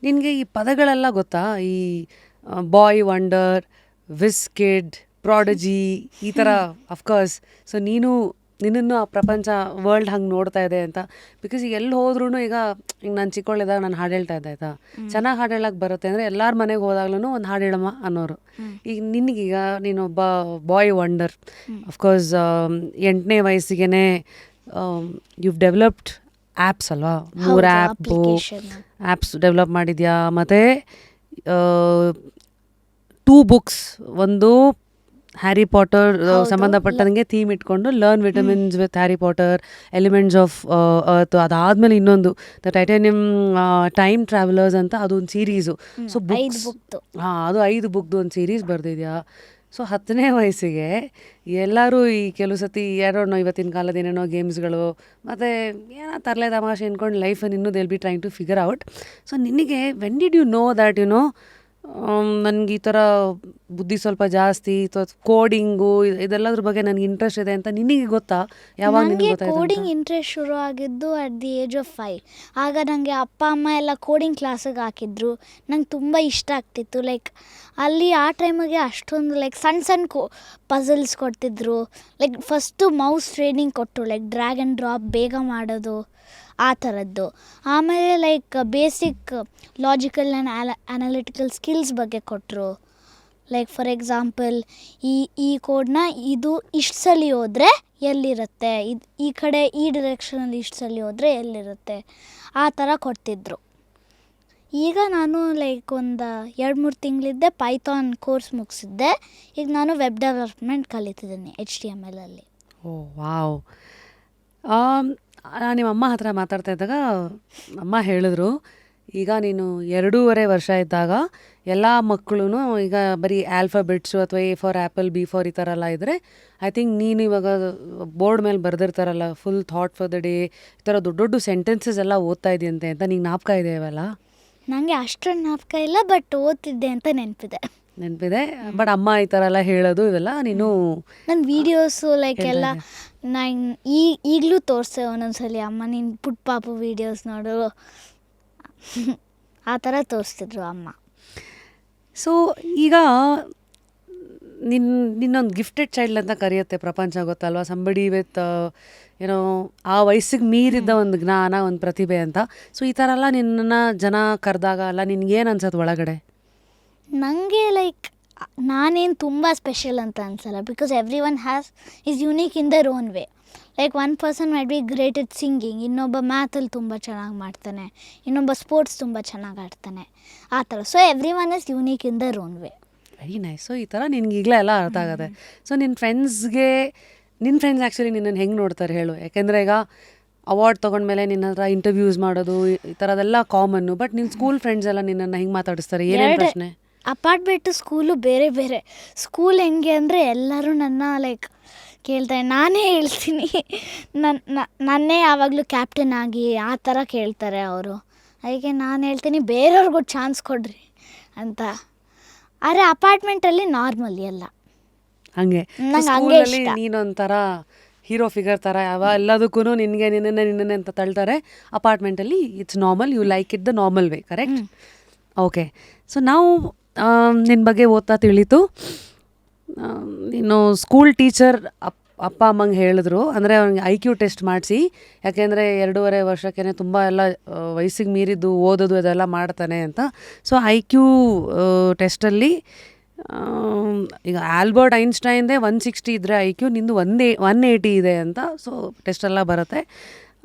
ನಿನಗೆ ಈ ಪದಗಳೆಲ್ಲ ಗೊತ್ತಾ? ಈ ಬಾಯ್ ವಂಡರ್, ವಿಸ್ ಕಿಡ್, ಪ್ರಾಡಜಿ ಈ ಥರ ಅಫ್ಕೋರ್ಸ್. ಸೊ ನಿನ್ನನ್ನು ಆ ಪ್ರಪಂಚ ವರ್ಲ್ಡ್ ಹಂಗೆ ನೋಡ್ತಾ ಇದೆ ಅಂತ. ಬಿಕಾಸ್ ಈಗ ಎಲ್ಲಿ ಹೋದ್ರೂ ಈಗ ನಾನು ಚಿಕ್ಕವಳಿದ್ದಾಗ ನಾನು ಹಾಡು ಹೇಳ್ತಾ ಇದ್ದೆ ಆಯಿತಾ, ಚೆನ್ನಾಗಿ ಹಾಡು ಹೇಳಕ್ಕೆ ಬರುತ್ತೆ ಅಂದರೆ ಎಲ್ಲರ ಮನೆಗೆ ಹೋದಾಗ್ಲೂ ಒಂದು ಹಾಡು ಹೇಳಮ್ಮ ಅನ್ನೋರು. ಈಗ ನಿನಗೀಗ ನೀನೊಬ್ಬ ಬಾಯ್ ವಂಡರ್, ಅಫ್ಕೋರ್ಸ್ 8ನೇ ವಯಸ್ಸಿಗೆ you've developed ಆ್ಯಪ್ಸ್ ಅಲ್ವಾ, 3 ಆ್ಯಪ್ಸ್ ಡೆವಲಪ್ ಮಾಡಿದ್ಯಾ. ಮತ್ತು 2 ಬುಕ್ಸ್, ಒಂದು ಹ್ಯಾರಿ ಪಾಟರ್ ಸಂಬಂಧಪಟ್ಟಂಗೆ ಥೀಮ್ ಇಟ್ಕೊಂಡು learn vitamins with Harry Potter, elements of earth. ಅದಾದಮೇಲೆ ಇನ್ನೊಂದು ದ ಟೈಟಾನಿಯಂ ಟೈಮ್ ಟ್ರಾವೆಲರ್ಸ್ ಅಂತ, ಅದೊಂದು ಸೀರೀಸು. ಸೊ ಬುಕ್ಸ್, ಅದು 5 ಬುಕ್ದು ಒಂದು ಸೀರೀಸ್ ಬರೆದಿದ್ಯಾ. ಸೊ 10ನೇ ವಯಸ್ಸಿಗೆ ಎಲ್ಲರೂ ಈ ಕೆಲವು ಸತಿ ಯಾರೋ ಇವತ್ತಿನ ಕಾಲದ ಏನೇನೋ ಗೇಮ್ಸ್ಗಳು ಮತ್ತು ಏನೋ ತರಲೆ ತಮಾಷೆ ಅಂದ್ಕೊಂಡು ಲೈಫನ್ನು ಇನ್ನೂ they'll be trying to figure out. So ನಿನಗೆ when did you know that ನನಗೆ ಈ ಥರ ಬುದ್ಧಿ ಸ್ವಲ್ಪ ಜಾಸ್ತಿ, ಕೋಡಿಂಗು ಇದೆಲ್ಲದ್ರ ಬಗ್ಗೆ ನನಗೆ ಇಂಟ್ರೆಸ್ಟ್ ಇದೆ ಅಂತ ನಿನಗೆ ಗೊತ್ತಾ? ಯಾವಾಗ ನಿನಗೆ ಗೊತ್ತಾಯ್ತು? ಕೋಡಿಂಗ್ ಇಂಟ್ರೆಸ್ಟ್ ಶುರು ಆಗಿದ್ದು ಅಟ್ ದಿ ಏಜ್ ಆಫ್ 5. ಆಗ ನನಗೆ ಅಪ್ಪ ಅಮ್ಮ ಎಲ್ಲ ಕೋಡಿಂಗ್ ಕ್ಲಾಸಿಗೆ ಹಾಕಿದ್ರು. ನಂಗೆ ತುಂಬ ಇಷ್ಟ ಆಗ್ತಿತ್ತು. ಲೈಕ್ ಅಲ್ಲಿ ಆ ಟೈಮಿಗೆ ಅಷ್ಟೊಂದು ಲೈಕ್ ಸಣ್ಣ ಪಝಲ್ಸ್ ಕೊಡ್ತಿದ್ರು. ಲೈಕ್ ಫಸ್ಟು ಮೌಸ್ ಟ್ರೈನಿಂಗ್ ಕೊಟ್ಟರು, ಲೈಕ್ ಡ್ರ್ಯಾಗ್ ಆ್ಯಂಡ್ ಡ್ರಾಪ್ ಬೇಗ ಮಾಡೋದು ಆ ಥರದ್ದು. ಆಮೇಲೆ like basic logical and analytical skills ಬಗ್ಗೆ ಕೊಟ್ಟರು. ಲೈಕ್ ಫಾರ್ ಎಕ್ಸಾಂಪಲ್ ಈ ಕೋಡ್ನ ಇದು ಇಷ್ಟು ಸಲ ಹೋದರೆ ಎಲ್ಲಿರುತ್ತೆ, ಈ ಕಡೆ ಈ ಡಿರೆಕ್ಷನಲ್ಲಿ ಇಷ್ಟು ಸಲ ಹೋದರೆ ಎಲ್ಲಿರುತ್ತೆ, ಆ ಥರ ಕೊಡ್ತಿದ್ರು. ಈಗ ನಾನು ಲೈಕ್ ಒಂದು 2-3 ತಿಂಗಳಿದ್ದೆ ಪೈಥಾನ್ ಕೋರ್ಸ್ ಮುಗಿಸಿದ್ದೆ. ಈಗ ನಾನು ವೆಬ್ ಡೆವಲಪ್ಮೆಂಟ್ ಕಲಿತಿದ್ದೀನಿ HTML ಅಲ್ಲಿ. ಓ ವಾವ್. ನಿಮ್ಮ ಅಮ್ಮ ಹತ್ರ ಮಾತಾಡ್ತಾ ಇದ್ದಾಗ ಅಮ್ಮ ಹೇಳಿದ್ರು, ಈಗ ನೀನು 2.5 ವರ್ಷ ಇದ್ದಾಗ ಎಲ್ಲ ಮಕ್ಕಳು ಈಗ ಬರೀ ಆಲ್ಫಾಬೆಟ್ಸು ಅಥವಾ A for apple, B for ಈ ಥರ ಎಲ್ಲ ಇದ್ದರೆ, ಐ ಥಿಂಕ್ ನೀನು ಇವಾಗ ಬೋರ್ಡ್ ಮೇಲೆ ಬರೆದಿರ್ತಾರಲ್ಲ full thought for the day, ಈ ಥರ ದೊಡ್ಡ ದೊಡ್ಡ ಸೆಂಟೆನ್ಸಸ್ ಎಲ್ಲ ಓದ್ತಾ ಇದೆಯಂತೆ ಅಂತ. ನಿಂಗೆ ಜ್ಞಾಪಕ ಇದೆಯವಲ್ಲ? ನನಗೆ ಅಷ್ಟೊಂದು ಜ್ಞಾಪಕ ಇಲ್ಲ, ಬಟ್ ಓದ್ತಿದ್ದೆ ಅಂತ ನೆನಪಿದೆ. ಬಟ್ ಅಮ್ಮ ಈ ಥರ ಎಲ್ಲ ಹೇಳೋದು ಇವೆಲ್ಲ ನೀನು ನನ್ನ ವೀಡಿಯೋಸು ಲೈಕ್ ಎಲ್ಲ ನಾನು ಈಗಲೂ ತೋರಿಸೆ ಒಂದೊಂದ್ಸಲಿ, ಅಮ್ಮ ನೀನು ಪುಟ್ಟ ಪಾಪು ವೀಡಿಯೋಸ್ ನೋಡು ಆ ಥರ ತೋರಿಸ್ತಿದ್ರು ಅಮ್ಮ. ಸೊ ಈಗ ನಿನ್ನೊಂದು ಗಿಫ್ಟೆಡ್ ಚೈಲ್ಡ್ ಅಂತ ಕರೆಯುತ್ತೆ ಪ್ರಪಂಚ, ಗೊತ್ತಲ್ವಾ? ಸಂಬಡಿ ವಿತ್ ಏನೋ ಆ ವಯಸ್ಸಿಗೆ ಮೀರಿದ್ದ ಒಂದು ಜ್ಞಾನ, ಒಂದು ಪ್ರತಿಭೆ ಅಂತ. ಸೊ ಈ ಥರ ಎಲ್ಲ ನಿನ್ನನ್ನು ಜನ ಕರೆದಾಗ ಎಲ್ಲ ನಿನ್ಗೇನು ಅನ್ಸತ್ತೆ ಒಳಗಡೆ? ನನಗೆ ಲೈಕ್ ನಾನೇನು ತುಂಬ ಸ್ಪೆಷಲ್ ಅಂತ ಅನ್ಸಲ್ಲ, because every one is unique in their own way. Like one person might be great at singing, ಇನ್ನೊಬ್ಬ ಮ್ಯಾಥಲ್ಲಿ ತುಂಬ ಚೆನ್ನಾಗಿ ಮಾಡ್ತಾನೆ, ಇನ್ನೊಬ್ಬ ಸ್ಪೋರ್ಟ್ಸ್ ತುಂಬ ಚೆನ್ನಾಗಿ ಆಡ್ತಾನೆ, ಆ ಥರ. So every one is unique in their own way. Very nice. So ಈ ಥರ ನಿನ್ಗೆ ಈಗಲೇ ಎಲ್ಲ ಅರ್ಥ ಆಗುತ್ತೆ. ಸೊ ನಿನ್ನ ಫ್ರೆಂಡ್ಸ್ ಆ್ಯಕ್ಚುಲಿ ನಿನ್ನನ್ನು ಹೆಂಗೆ ನೋಡ್ತಾರೆ ಹೇಳು? ಯಾಕೆಂದರೆ ಈಗ ಅವಾರ್ಡ್ ತೊಗೊಂಡ್ಮೇಲೆ ನಿನ್ನ ಹತ್ರ ಇಂಟರ್ವ್ಯೂಸ್ ಮಾಡೋದು ಈ ಥರದೆಲ್ಲ ಕಾಮನ್ನು. ಬಟ್ ನಿನ್ನ ಸ್ಕೂಲ್ ಫ್ರೆಂಡ್ಸ್ ಎಲ್ಲ ನಿನ್ನನ್ನು ಹೆಂಗೆ ಮಾತಾಡಿಸ್ತಾರೆ? ಏನೇನು ಪ್ರಶ್ನೆ? ಅಪಾರ್ಟ್ಮೆಂಟು ಸ್ಕೂಲು ಬೇರೆ ಬೇರೆ. ಸ್ಕೂಲ್ ಹೆಂಗೆ ಅಂದರೆ ಎಲ್ಲರೂ ನನ್ನ ಲೈಕ್ ಕೇಳ್ತಾರೆ, ನಾನೇ ಹೇಳ್ತೀನಿ, ನನ್ನೇ ಯಾವಾಗಲೂ ಕ್ಯಾಪ್ಟನ್ ಆಗಿ ಆ ಥರ ಕೇಳ್ತಾರೆ ಅವರು. ಅದಕ್ಕೆ ನಾನು ಹೇಳ್ತೀನಿ ಬೇರೆಯವ್ರಿಗೂ ಚಾನ್ಸ್ ಕೊಡ್ರಿ ಅಂತ. ಆದರೆ ಅಪಾರ್ಟ್ಮೆಂಟಲ್ಲಿ ನಾರ್ಮಲಿ ಎಲ್ಲ ಹಾಗೆ. ಸ್ಕೂಲಲ್ಲಿ ನೀನೊಂಥರ ಹೀರೋ ಫಿಗರ್ ಥರ ಎಲ್ಲದಕ್ಕೂ ನಿನ್ನೆ ಅಂತ ತಳ್ತಾರೆ. ಅಪಾರ್ಟ್ಮೆಂಟಲ್ಲಿ it's normal, you like it the normal way, correct? Okay. So ನಾವು ನಿನ್ನ ಬಗ್ಗೆ ಓದ್ತಾ ತಿಳಿತು, ನೀನು ಸ್ಕೂಲ್ ಟೀಚರ್ ಅಪ್ಪ ಅಮ್ಮಂಗೆ ಹೇಳಿದ್ರು, ಅಂದರೆ ಅವ್ನಿಗೆ IQ ಟೆಸ್ಟ್ ಮಾಡಿಸಿ, ಯಾಕೆಂದರೆ 2.5 ವರ್ಷಕ್ಕೇ ತುಂಬ ಎಲ್ಲ ವಯಸ್ಸಿಗೆ ಮೀರಿದ್ದು ಓದೋದು ಅದೆಲ್ಲ ಮಾಡ್ತಾನೆ ಅಂತ. ಸೊ IQ ಟೆಸ್ಟಲ್ಲಿ ಈಗ ಆಲ್ಬರ್ಟ್ ಐನ್ಸ್ಟೈನ್ದೇ 160 ಇದ್ದರೆ IQ, ನಿಂದು 180 ಇದೆ ಅಂತ. ಸೊ ಟೆಸ್ಟೆಲ್ಲ ಬರುತ್ತೆ.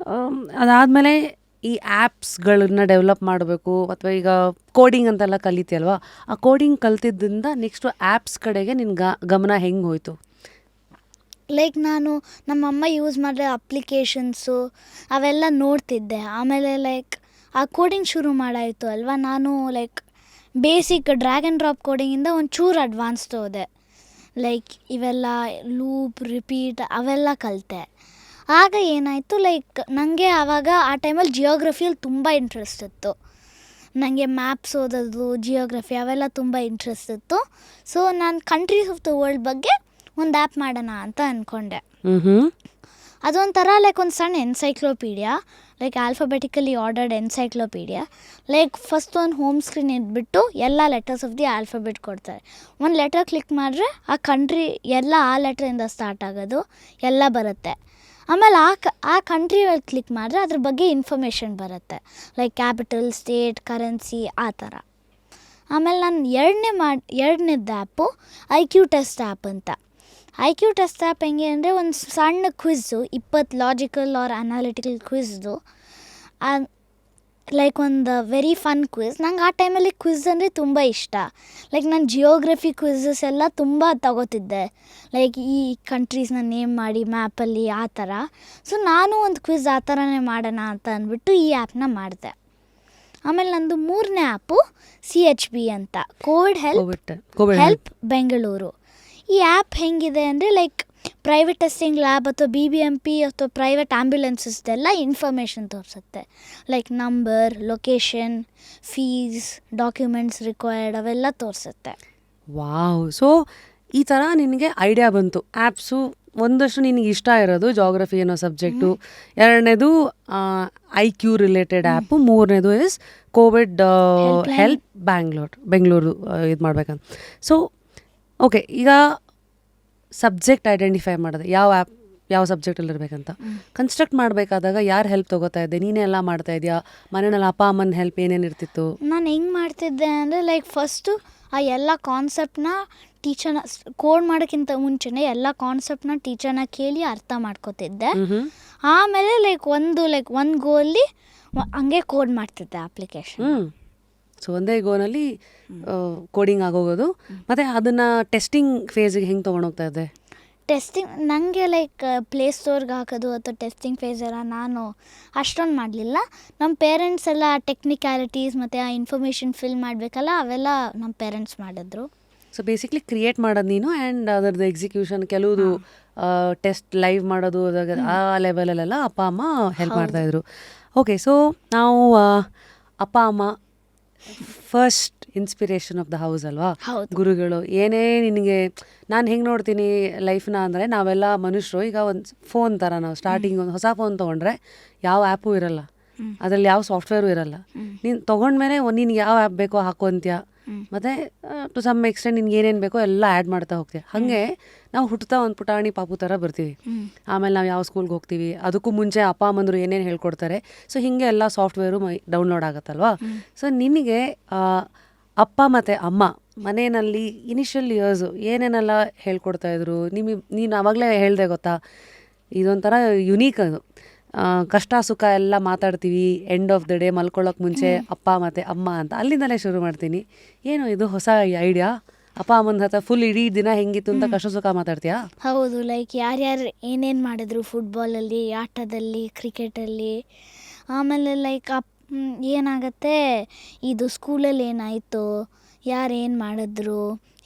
ಅದಾದಮೇಲೆ ಈ ಆ್ಯಪ್ಸ್ಗಳನ್ನ ಡೆವಲಪ್ ಮಾಡಬೇಕು, ಅಥವಾ ಈಗ ಕೋಡಿಂಗ್ ಅಂತೆಲ್ಲ ಕಲಿತೀಯಲ್ವಾ, ಆ ಕೋಡಿಂಗ್ ಕಲ್ತಿದ್ದರಿಂದ ನೆಕ್ಸ್ಟು ಆ್ಯಪ್ಸ್ ಕಡೆಗೆ ನಿನ್ನ ಗಮನ ಹೆಂಗೆ ಹೋಯಿತು? ಲೈಕ್ ನಾನು ನಮ್ಮಮ್ಮ ಯೂಸ್ ಮಾಡಿರೋ ಅಪ್ಲಿಕೇಶನ್ಸು ಅವೆಲ್ಲ ನೋಡ್ತಿದ್ದೆ. ಆಮೇಲೆ ಲೈಕ್ ಆ ಕೋಡಿಂಗ್ ಶುರು ಮಾಡಾಯಿತು ಅಲ್ವಾ, ನಾನು like basic drag and drop ಕೋಡಿಂಗಿಂದ ಒಂಚೂರು ಅಡ್ವಾನ್ಸ್ಡ್ ಹೋದೆ. ಲೈಕ್ ಇವೆಲ್ಲ ಲೂಪ್, ರಿಪೀಟ್ ಅವೆಲ್ಲ ಕಲಿತೆ. ಆಗ ಏನಾಯಿತು, ಲೈಕ್ ನನಗೆ ಆವಾಗ ಆ ಟೈಮಲ್ಲಿ ಜಿಯೋಗ್ರಫಿಯಲ್ಲಿ ತುಂಬ ಇಂಟ್ರೆಸ್ಟ್ ಇತ್ತು. ನನಗೆ ಮ್ಯಾಪ್ಸ್ ಓದೋದು, ಜಿಯೋಗ್ರಫಿ ಅವೆಲ್ಲ ತುಂಬ ಇಂಟ್ರೆಸ್ಟ್ ಇತ್ತು. ಸೊ ನಾನು ಕಂಟ್ರೀಸ್ ಆಫ್ ದ ವರ್ಲ್ಡ್ ಬಗ್ಗೆ ಒಂದು ಆ್ಯಪ್ ಮಾಡೋಣ ಅಂತ ಅಂದ್ಕೊಂಡೆ. ಅದೊಂಥರ ಲೈಕ್ ಒಂದು ಸಣ್ಣ encyclopaedia. Like alphabetically ordered encyclopaedia. Like first ಒಂದು ಹೋಮ್ ಸ್ಕ್ರೀನ್ ಇದ್ಬಿಟ್ಟು ಎಲ್ಲ ಲೆಟರ್ಸ್ ಆಫ್ ದಿ ಆಲ್ಫಾಬೆಟ್ ಕೊಡ್ತಾರೆ. ಒಂದು ಲೆಟರ್ ಕ್ಲಿಕ್ ಮಾಡಿದ್ರೆ ಆ ಕಂಟ್ರಿ ಎಲ್ಲ ಆ ಲೆಟ್ರಿಂದ ಸ್ಟಾರ್ಟ್ ಆಗೋದು ಎಲ್ಲ ಬರುತ್ತೆ. ಆಮೇಲೆ ಆ ಕಂಟ್ರಿ ಕ್ಲಿಕ್ ಮಾಡಿದ್ರೆ ಅದ್ರ ಬಗ್ಗೆ ಇನ್ಫಾರ್ಮೇಷನ್ ಬರುತ್ತೆ, ಲೈಕ್ ಕ್ಯಾಪಿಟಲ್, ಸ್ಟೇಟ್, ಕರೆನ್ಸಿ ಆ ಥರ. ಆಮೇಲೆ ನಾನು ಎರಡನೇದು ಆ್ಯಪು IQ ಟೆಸ್ಟ್ ಆ್ಯಪ್ ಅಂತ. IQ ಟೆಸ್ಟ್ ಆ್ಯಪ್ ಹೆಂಗೆ ಅಂದರೆ ಒಂದು ಸಣ್ಣ ಕ್ವಿಝು 20 ಲಾಜಿಕಲ್ ಆರ್ ಅನಾಲಿಟಿಕಲ್ ಕ್ವಿಝ್ದು, ಲೈಕ್ ಒಂದು ವೆರಿ ಫನ್ ಕ್ವಿಝ್. ನಂಗೆ ಆ ಟೈಮಲ್ಲಿ ಕ್ವಿಝ್ ಅಂದರೆ ತುಂಬ ಇಷ್ಟ. ಲೈಕ್ ನಾನು ಜಿಯೋಗ್ರಫಿ ಕ್ವಿಝಸ್ ಎಲ್ಲ ತುಂಬ ತಗೋತಿದ್ದೆ, ಲೈಕ್ ಈ ಕಂಟ್ರೀಸ್ನ ನೇಮ್ ಮಾಡಿ ಮ್ಯಾಪಲ್ಲಿ ಆ ಥರ. ಸೊ ನಾನು ಒಂದು ಕ್ವಿಝ್ ಆ ಥರನೇ ಮಾಡೋಣ ಅಂತ ಅಂದ್ಬಿಟ್ಟು ಈ ಆ್ಯಪ್ನ ಮಾಡಿದೆ. ಆಮೇಲೆ ನಂದು 3ನೇ ಆ್ಯಪು CHB ಅಂತ, ಕೋವಿಡ್ ಹೆಲ್ಪ್ ಬೆಂಗಳೂರು. ಈ ಆ್ಯಪ್ ಹೆಂಗಿದೆ ಅಂದರೆ ಲೈಕ್ ಪ್ರೈವೇಟ್ ಟೆಸ್ಟಿಂಗ್ ಲ್ಯಾಬ್ ಅಥವಾ BBMP ಅಥವಾ ಪ್ರೈವೇಟ್ ಆ್ಯಂಬ್ಯುಲೆನ್ಸಸ್ದೆಲ್ಲ ಇನ್ಫಾರ್ಮೇಷನ್ ತೋರಿಸುತ್ತೆ, like number, location, fees, documents required ಅವೆಲ್ಲ ತೋರಿಸುತ್ತೆ. ವಾವ್! ಸೊ ಈ ಥರ ನಿನಗೆ ಐಡಿಯಾ ಬಂತು. ಆ್ಯಪ್ಸು ಒಂದಷ್ಟು ನಿನಗೆ ಇಷ್ಟ ಇರೋದು ಜಾಗ್ರಫಿ ಅನ್ನೋ ಸಬ್ಜೆಕ್ಟು, ಎರಡನೇದು IQ ರಿಲೇಟೆಡ್ ಆ್ಯಪು, ಮೂರನೇದು ಇಸ್ ಕೋವಿಡ್ ಹೆಲ್ಪ್ ಬೆಂಗಳೂರು ಇದು ಮಾಡ್ಬೇಕಂತ. ಸೊ ಓಕೆ, ಈಗ ಸಬ್ಜೆಕ್ಟ್ ಐಡೆಂಟಿಫೈ ಮಾಡೋದು ಯಾವ ಸಬ್ಜೆಕ್ಟಲ್ಲಿ ಇರಬೇಕಂತ ಕನ್ಸ್ಟ್ರಕ್ಟ್ ಮಾಡಬೇಕಾದಾಗ ಯಾರು ಹೆಲ್ಪ್ ತೊಗೋತಾ ಇದ್ದೆ? ನೀನೇ ಎಲ್ಲ ಮಾಡ್ತಾ ಇದೆಯಾ? ಮನೆಯಲ್ಲಿ ಅಪ್ಪ ಅಮ್ಮನ ಹೆಲ್ಪ್ ಏನೇನು ಇರ್ತಿತ್ತು? ನಾನು ಹೆಂಗೆ ಮಾಡ್ತಿದ್ದೆ ಅಂದರೆ ಲೈಕ್ ಫಸ್ಟು ಆ ಎಲ್ಲ ಕಾನ್ಸೆಪ್ಟನ್ನ ಟೀಚರ್ನ ಕೋಡ್ ಮಾಡೋಕ್ಕಿಂತ ಮುಂಚೆನೇ ಎಲ್ಲ ಕಾನ್ಸೆಪ್ಟನ್ನ ಟೀಚರ್ನ ಕೇಳಿ ಅರ್ಥ ಮಾಡ್ಕೋತಿದ್ದೆ. ಆಮೇಲೆ ಒಂದು ಗೋಲ್ಲಿ ಹಂಗೆ ಕೋಡ್ ಮಾಡ್ತಿದ್ದೆ ಅಪ್ಲಿಕೇಶನ್. ಸೊ ಒಂದೇ ಗೋನಲ್ಲಿ ಕೋಡಿಂಗ್ ಆಗೋಗೋದು. ಮತ್ತು ಅದನ್ನು ಟೆಸ್ಟಿಂಗ್ ಫೇಸಿಗೆ ಹೆಂಗೆ ತೊಗೊಂಡೋಗ್ತಾ ಇದ್ದೆ? ಟೆಸ್ಟಿಂಗ್ ನನಗೆ ಲೈಕ್ ಪ್ಲೇಸ್ಟೋರ್ಗೆ ಹಾಕೋದು ಅಥವಾ ಟೆಸ್ಟಿಂಗ್ ಫೇಸ್ ಎಲ್ಲ ನಾನು ಅಷ್ಟೊಂದು ಮಾಡಲಿಲ್ಲ. ನಮ್ಮ ಪೇರೆಂಟ್ಸ್ ಎಲ್ಲ ಟೆಕ್ನಿಕ್ಯಾಲಿಟೀಸ್ ಮತ್ತು ಆ ಇನ್ಫಾರ್ಮೇಷನ್ ಫಿಲ್ ಮಾಡಬೇಕಲ್ಲ, ಅವೆಲ್ಲ ನಮ್ಮ ಪೇರೆಂಟ್ಸ್ ಮಾಡಿದ್ರು. ಸೊ ಬೇಸಿಕ್ಲಿ ಕ್ರಿಯೇಟ್ ಮಾಡೋದು ನೀನು, ಆ್ಯಂಡ್ ಅದರದ್ದು ಎಕ್ಸಿಕ್ಯೂಷನ್ ಕೆಲವುದು ಟೆಸ್ಟ್ ಲೈವ್ ಮಾಡೋದು ಆ ಲೆವೆಲಲ್ಲೆಲ್ಲ ಅಪ್ಪ ಅಮ್ಮ ಹೆಲ್ಪ್ ಮಾಡ್ತಾಯಿದ್ರು. ಓಕೆ, ಸೊ ನಾವು ಅಪ್ಪ ಅಮ್ಮ first inspiration of the house ಅಲ್ವಾ, ಗುರುಗಳು. ಏನೇ ನಿನಗೆ ನಾನು ಹೆಂಗೆ ನೋಡ್ತೀನಿ ಲೈಫ್ನ ಅಂದರೆ, ನಾವೆಲ್ಲ ಮನುಷ್ಯರು ಈಗ ಒಂದು ಫೋನ್ ಥರ, ನಾವು ಸ್ಟಾರ್ಟಿಂಗ್ ಒಂದು ಹೊಸ ಫೋನ್ ತೊಗೊಂಡ್ರೆ ಯಾವ ಆ್ಯಪು ಇರಲ್ಲ, ಅದರಲ್ಲಿ ಯಾವ ಸಾಫ್ಟ್ವೇರು ಇರಲ್ಲ. ನೀನು ತೊಗೊಂಡ್ಮೇಲೆ ನಿನ್ಗೆ ಯಾವ ಆ್ಯಪ್ ಬೇಕೋ ಹಾಕೋಂತ್ಯ, ಮತ್ತು ಟು ಸಮ್ ಎಕ್ಸ್ಟೆಂಟ್ ನಿನ್ಗೆ ಏನೇನು ಬೇಕೋ ಎಲ್ಲ ಆ್ಯಡ್ ಮಾಡ್ತಾ ಹೋಗ್ತೀವಿ. ಹಾಗೆ ನಾವು ಹುಟ್ಟುತ್ತಾ ಒಂದು ಪುಟಾಣಿ ಪಾಪು ಥರ ಬರ್ತೀವಿ. ಆಮೇಲೆ ನಾವು ಯಾವ ಸ್ಕೂಲ್ಗೆ ಹೋಗ್ತೀವಿ, ಅದಕ್ಕೂ ಮುಂಚೆ ಅಪ್ಪ ಅಮ್ಮಂದರು ಏನೇನು ಹೇಳ್ಕೊಡ್ತಾರೆ. ಸೊ ಹೀಗೆ ಎಲ್ಲ ಸಾಫ್ಟ್ವೇರು ಡೌನ್ಲೋಡ್ ಆಗುತ್ತಲ್ವಾ. ಸೊ ನಿನಗೆ ಅಪ್ಪ ಮತ್ತು ಅಮ್ಮ ಮನೆಯಲ್ಲಿ ಇನಿಷಿಯಲ್ ಇಯರ್ಸು ಏನೇನೆಲ್ಲ ಹೇಳ್ಕೊಡ್ತಾಯಿದ್ರು? ನೀನು ಆವಾಗಲೇ ಹೇಳಿದೆ ಗೊತ್ತಾ, ಇದೊಂಥರ ಯುನೀಕ್ ಅದು. ಕಷ್ಟ ಸುಖ ಎಲ್ಲ ಮಾತಾಡ್ತೀವಿ, ಎಂಡ್ ಆಫ್ ದ ಡೇ ಮಲ್ಕೊಳ್ಳೋಕೆ ಮುಂಚೆ ಅಪ್ಪ ಮತ್ತು ಅಮ್ಮ ಅಂತ. ಅಲ್ಲಿಂದಲೇ ಶುರು ಮಾಡ್ತೀನಿ. ಏನು ಇದು ಹೊಸ ಐಡಿಯಾ? ಅಪ್ಪ ಅಮ್ಮನ ಹತ್ರ ಫುಲ್ ಇಡೀ ದಿನ ಹೆಂಗಿತ್ತು ಅಂತ ಕಷ್ಟ ಸುಖ ಮಾತಾಡ್ತೀಯಾ? ಹೌದು, ಲೈಕ್ ಯಾರ್ಯಾರು ಏನೇನು ಮಾಡಿದ್ರು ಫುಟ್ಬಾಲಲ್ಲಿ, ಆಟದಲ್ಲಿ, ಕ್ರಿಕೆಟಲ್ಲಿ. ಆಮೇಲೆ ಲೈಕ್ ಏನಾಗುತ್ತೆ, ಇದು ಸ್ಕೂಲಲ್ಲಿ ಏನಾಯಿತು, ಯಾರು ಏನು ಮಾಡಿದ್ರು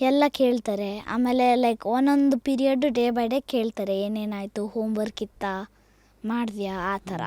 ಎಲ್ಲ ಕೇಳ್ತಾರೆ. ಆಮೇಲೆ ಲೈಕ್ ಒಂದೊಂದು ಪೀರಿಯಡ್ ಡೇ ಬೈ ಡೇ ಕೇಳ್ತಾರೆ, ಏನೇನಾಯಿತು, ಹೋಮ್ವರ್ಕ್ ಇತ್ತಾ, ಮಾಡಿದ್ಯಾ, ಆ ಥರ.